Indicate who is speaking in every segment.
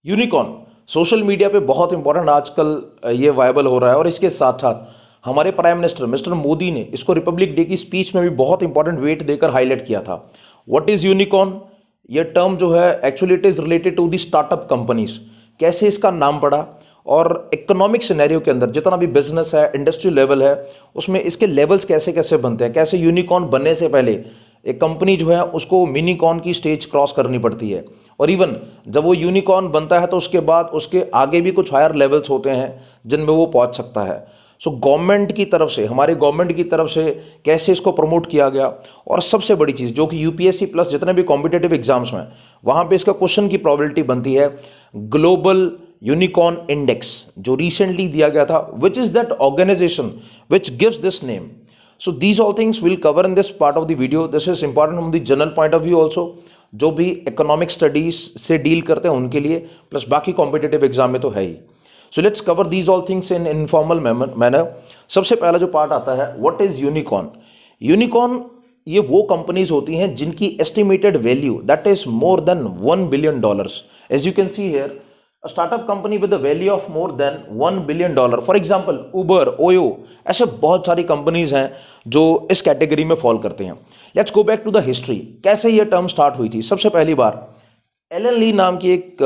Speaker 1: Unicorn social media पे बहुत important आजकल ये वायबल हो रहा है और इसके साथ साथ हमारे प्राइम मिनिस्टर मिस्टर मोदी ने इसको रिपब्लिक डे की स्पीच में भी बहुत इंपॉर्टेंट वेट देकर हाईलाइट किया था। What is unicorn? ये टर्म जो है actually it is related to the startup companies. कैसे इसका नाम पड़ा और इकोनॉमिक सिनेरियो के अंदर जितना भी बिजनेस है, इंडस्ट्री लेवल है, उसमें इसके लेवल्स कैसे कैसे बनते हैं, कैसे यूनिकॉर्न बनने से पहले एक कंपनी जो है उसको मिनीकॉर्न की स्टेज क्रॉस करनी पड़ती है और इवन जब वो यूनिकॉर्न बनता है तो उसके बाद उसके आगे भी कुछ हायर लेवल्स होते हैं जिनमें वो पहुंच सकता है। सो गवर्नमेंट की तरफ से, हमारे गवर्नमेंट की तरफ से कैसे इसको प्रमोट किया गया और सबसे बड़ी चीज़ जो कि यूपीएससी प्लस जितने भी कॉम्पिटेटिव एग्जाम्स में वहाँ पे इसका क्वेश्चन की प्रोबेबिलिटी बनती है ग्लोबल यूनिकॉर्न इंडेक्स जो रिसेंटली दिया गया था, which is that organization which gives this name. So these all things we'll cover in this part of the video. This is important from the general point of view also, जो भी economic studies से deal करते हैं उनके लिए, plus बाकी competitive exam में तो है ही। So let's cover these all things in informal manner. सबसे पहला जो part आता है, what is unicorn? Unicorn ये वो companies होती हैं जिनकी estimated value that is more than $1 billion. As you can see here, a startup company with a value of more than $1 billion. For example, Uber, Oyo, ऐसे बहुत सारी companies हैं जो इस कैटेगरी में फॉल करते हैं। Let's go back to the history. कैसे ये टर्म स्टार्ट हुई थी? सबसे पहली बार एलन ली नाम की एक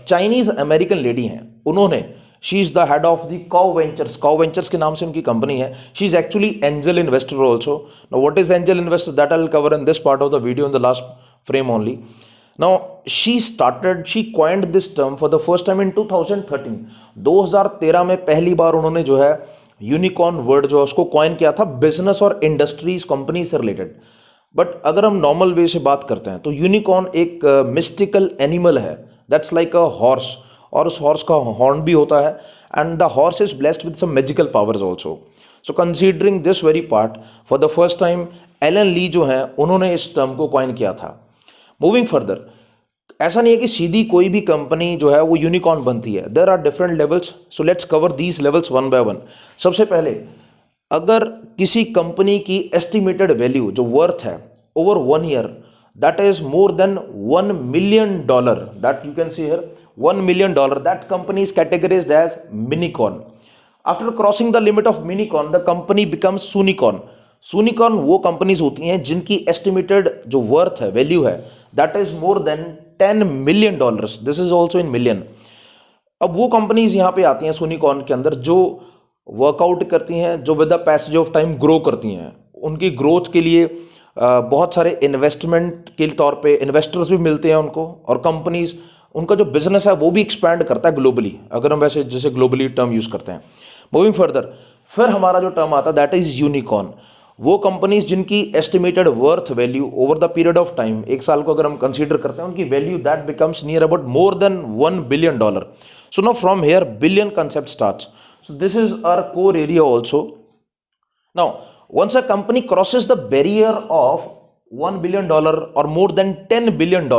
Speaker 1: चाइनीज अमेरिकन लेडी हैं, उन्होंने, she is the head of the cow ventures के नाम से उनकी कंपनी है। She is actually angel investor also. Now what is angel investor, that I will cover in this part of the video in the last frame only. Now she coined this term for the first time in 2013. 2013 में पहली बार उन्होंने जो है unicorn word जो है उसको coin किया था बिजनेस और इंडस्ट्रीज कंपनी से रिलेटेड। बट अगर हम नॉर्मल वे से बात करते हैं तो यूनिकॉर्न एक मिस्टिकल एनिमल है, दैट्स लाइक अ हॉर्स, और उस हॉर्स का हॉर्न भी होता है and the horse is blessed with some magical powers also. So considering this very part, for the first time Aileen Lee जो है उन्होंने इस टर्म को कॉइन किया था। मूविंग फर्दर, ऐसा नहीं है कि सीधी कोई भी कंपनी जो है वो यूनिकॉर्न बनती है, there are different levels. So let's cover these levels one by one. सबसे पहले, अगर किसी कंपनी की एस्टिमेटेड वैल्यू जो वर्थ है over 1 year that is more than $1 million, that you can see here, $1 million, that company is categorised as minicorn. After crossing the limit of minicorn the company becomes soonicorn. Soonicorn वो companies होती हैं जिनकी estimated जो worth है, value है, that is more then $10 million. This is also in million. अब वो companies यहाँ पे आती हैं सूनिकॉर्न के अंदर जो वर्कआउट करती हैं, जो with the passage of time grow करती हैं। उनकी ग्रोथ के लिए बहुत सारे इन्वेस्टमेंट के तौर पे इन्वेस्टर्स भी मिलते हैं उनको, और कंपनीज उनका जो बिजनेस है वो भी एक्सपैंड करता है ग्लोबली, अगर हम वैसे जैसे ग्लोबली टर्म यूज करते हैं। मूविंग फर्दर, फिर हमारा जो टर्म आता है दैट इज यूनिकॉर्न। वो कंपनीज जिनकी estimated worth value over the period of time, एक साल को अगर हम कंसीडर करते हैं, उनकी value that becomes near about more than $1 billion. So now from here billion concept starts. So this is our core area also. Now once a company crosses the barrier of $1 billion or more than $10 billion,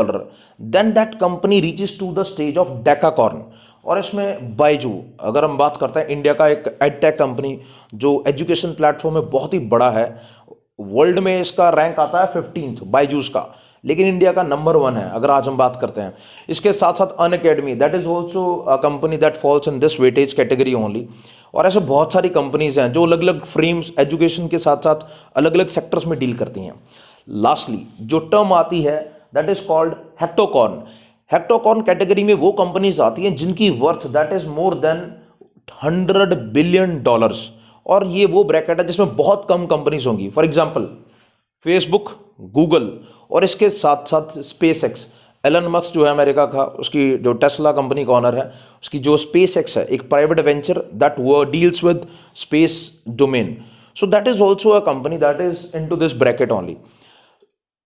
Speaker 1: then that company reaches to the stage of decacorn। और इसमें बायजू, अगर हम बात करते हैं India का एक edtech company जो एजुकेशन प्लेटफॉर्म में बहुत ही बड़ा है, वर्ल्ड में इसका रैंक आता है 15th बायजूस का, लेकिन इंडिया का नंबर 1 है अगर आज हम बात करते हैं। इसके साथ साथ Unacademy, that is also a company that falls in this weightage category only. और ऐसे बहुत सारी कंपनीज हैं जो अलग अलग फ्रेम्स एजुकेशन के साथ साथ अलग अलग सेक्टर्स में डील करती हैं। लास्टली जो टर्म आती है दैट इज कॉल्ड हेक्टोकॉर्न। हेक्टोकॉर्न कैटेगरी में वो कंपनीज आती हैं जिनकी worth that is more then $100 billion, और ये वो ब्रैकेट है जिसमें बहुत कम कंपनीज होंगी। फॉर एग्जाम्पल फेसबुक, गूगल, और इसके साथ साथ स्पेस एक्स। एलन मस्क जो है अमेरिका का, उसकी जो टेस्ला कंपनी का ऑनर है, उसकी जो स्पेस एक्स है एक private venture that deals with space domain. So that is also a company that is into this bracket only.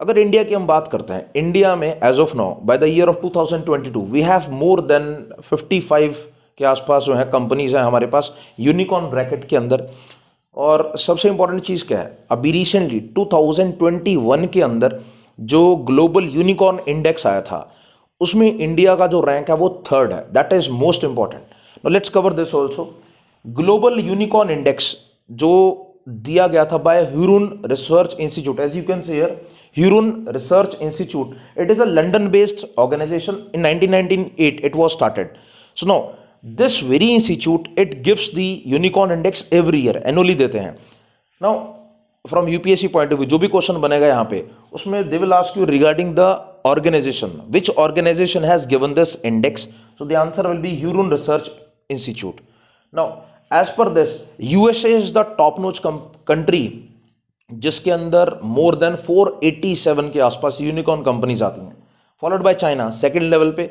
Speaker 1: अगर इंडिया की हम बात करते हैं, इंडिया में as of now by the year of 2022 we have more than 55 के आसपास जो है कंपनीज हैं हमारे पास यूनिकॉर्न ब्रैकेट के अंदर। और सबसे इंपॉर्टेंट चीज़ क्या है, अभी रिसेंटली 2021 के अंदर जो ग्लोबल यूनिकॉर्न इंडेक्स आया था उसमें इंडिया का जो रैंक है वो 3rd है, that is most important. Now let's cover this also. Global unicorn index जो दिया गया था by Hurun research institute, as you can see here, Hurun Research Institute. It is a London-based organization. In 1998, it was started. So now, this very institute, it gives the unicorn index every year, annually देते हैं. Now, from UPSC point of view, जो भी question बनेगा यहाँ पे, उसमें they will ask you regarding the organization, which organization has given this index. So the answer will be Hurun Research Institute. Now, as per this, USA is the top-notch country जिसके अंदर more than 487 के आसपास unicorn companies आती हैं, followed by China second level पे.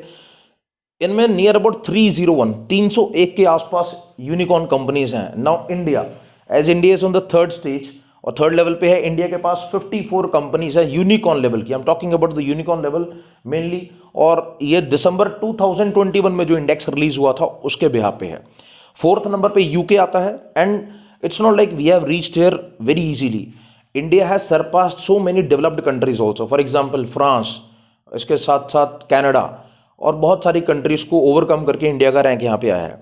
Speaker 1: इनमें near about 301 के आसपास यूनिकॉर्न कंपनीज हैं. Now India, as India is on the third stage और थर्ड लेवल पे है. इंडिया के पास 54 कंपनीज है यूनिकॉर्न लेवल की. I am talking about the unicorn level mainly. और ये दिसंबर 2021 में जो इंडेक्स रिलीज हुआ था उसके बिहाफ पे है. फोर्थ नंबर पे यूके आता है. And it's not like we have reached here very easily. India has surpassed so many developed countries also. For example France, इसके साथ साथ कैनेडा और बहुत सारी कंट्रीज को ओवरकम करके इंडिया का रैंक यहाँ पे आया है.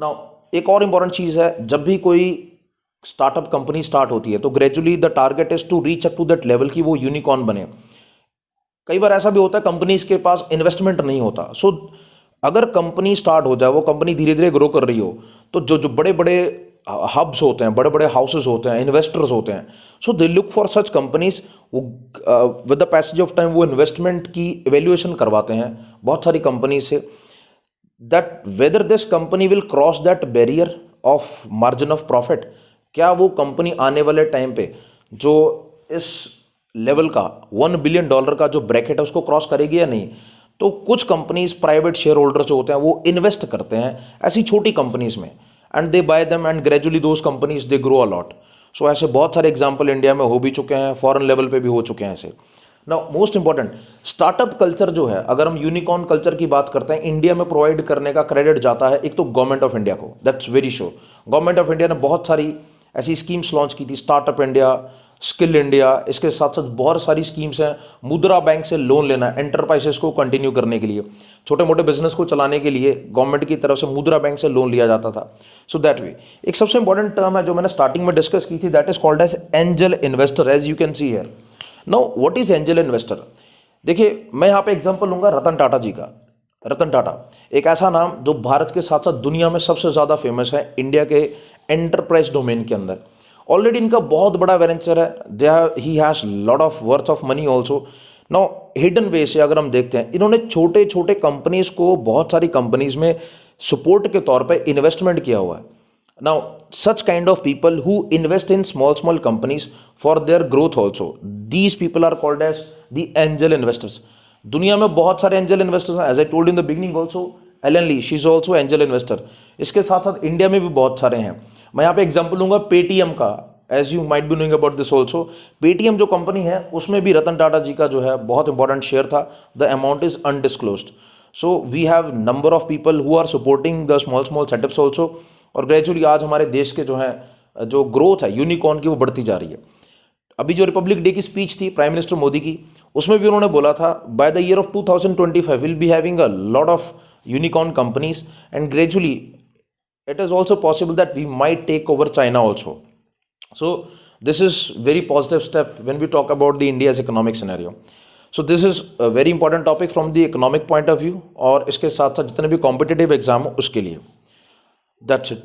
Speaker 1: नाउ एक और इंपॉर्टेंट चीज़ है, जब भी कोई स्टार्टअप कंपनी स्टार्ट होती है तो gradually the target is to reach up to that level कि वो यूनिकॉर्न बने. कई बार ऐसा भी होता है कंपनीज के पास इन्वेस्टमेंट नहीं होता. सो अगर कंपनी स्टार्ट हो जाए, वो कंपनी धीरे धीरे ग्रो कर रही हो, तो जो जो बड़े बड़े हब्स होते हैं, बड़े बड़े हाउसेस होते हैं, इन्वेस्टर्स होते हैं, so they look for such companies. With the passage of time वो इन्वेस्टमेंट की इवेल्युएशन करवाते हैं बहुत सारी कंपनी से, that whether this company will cross that barrier of margin of profit. क्या वो कंपनी आने वाले टाइम पे जो इस लेवल का $1 बिलियन का जो ब्रैकेट है उसको क्रॉस करेगी या नहीं. तो कुछ कंपनीज प्राइवेट शेयर होल्डर जो होते हैं वो इन्वेस्ट करते हैं ऐसी छोटी कंपनीज में, and they buy them and gradually those companies they grow a lot. So ऐसे बहुत सारे एग्जांपल इंडिया में हो भी चुके हैं, फॉरेन लेवल पे भी हो चुके हैं ऐसे. Now most important, startup culture जो है, अगर हम यूनिकॉर्न कल्चर की बात करते हैं, इंडिया में प्रोवाइड करने का क्रेडिट जाता है एक तो गवर्नमेंट ऑफ इंडिया को. That's very sure. Government of India ने बहुत सारी ऐसी स्कीम्स लॉन्च की थी, स्टार्टअप इंडिया, स्किल इंडिया. इसके साथ साथ बहुत सारी स्कीम्स हैं. मुद्रा बैंक से लोन लेना एंटरप्राइजेस को कंटिन्यू करने के लिए, छोटे मोटे बिजनेस को चलाने के लिए गवर्नमेंट की तरफ से मुद्रा बैंक से लोन लिया जाता था. सो दैट वे एक सबसे इंपॉर्टेंट टर्म है जो मैंने स्टार्टिंग में डिस्कस की थी, that is called as angel investor, as you can see here. Now what is angel investor? देखिए, मैं यहाँ पे एग्जांपल लूंगा रतन टाटा जी का. रतन टाटा एक ऐसा नाम जो भारत के साथ साथ दुनिया में सबसे ज़्यादा फेमस है इंडिया के एंटरप्राइज डोमेन के अंदर. ऑलरेडी इनका बहुत बड़ा वेंचर है, he has lot of worth of money also. Now hidden way से अगर हम देखते हैं, इन्होंने छोटे छोटे कंपनीज को बहुत सारी कंपनीज में सपोर्ट के तौर पे इन्वेस्टमेंट किया हुआ है. Now such kind of people who invest in small companies for their growth also, these people are called as the angel investors. दुनिया में बहुत सारे एंजल इन्वेस्टर्स हैं, as I told in the beginning also. Ellen Lee, she is also angel investor. इसके साथ साथ India में भी बहुत सारे हैं. मैं यहाँ पे एग्जांपल लूंगा पेटीएम का, as you might be knowing about this also. Paytm जो कंपनी है उसमें भी रतन टाटा जी का जो है बहुत इंपॉर्टेंट शेयर था. The amount is undisclosed. So we have number of people who are supporting the small setups also. और ग्रेजुअली आज हमारे देश के जो है जो ग्रोथ है यूनिकॉर्न की वो बढ़ती जा रही है. अभी जो रिपब्लिक डे की स्पीच थी प्राइम मिनिस्टर मोदी की, उसमें भी उन्होंने बोला था bye the year of 2025 will be having a lot of unicorn companies, and gradually it is also possible that we might take over China also. So this is very positive step when we talk about the India's economic scenario. So this is a very important topic from the economic point of view, और इसके साथ साथ जितने भी competitive exam हो उसके लिए. That's it.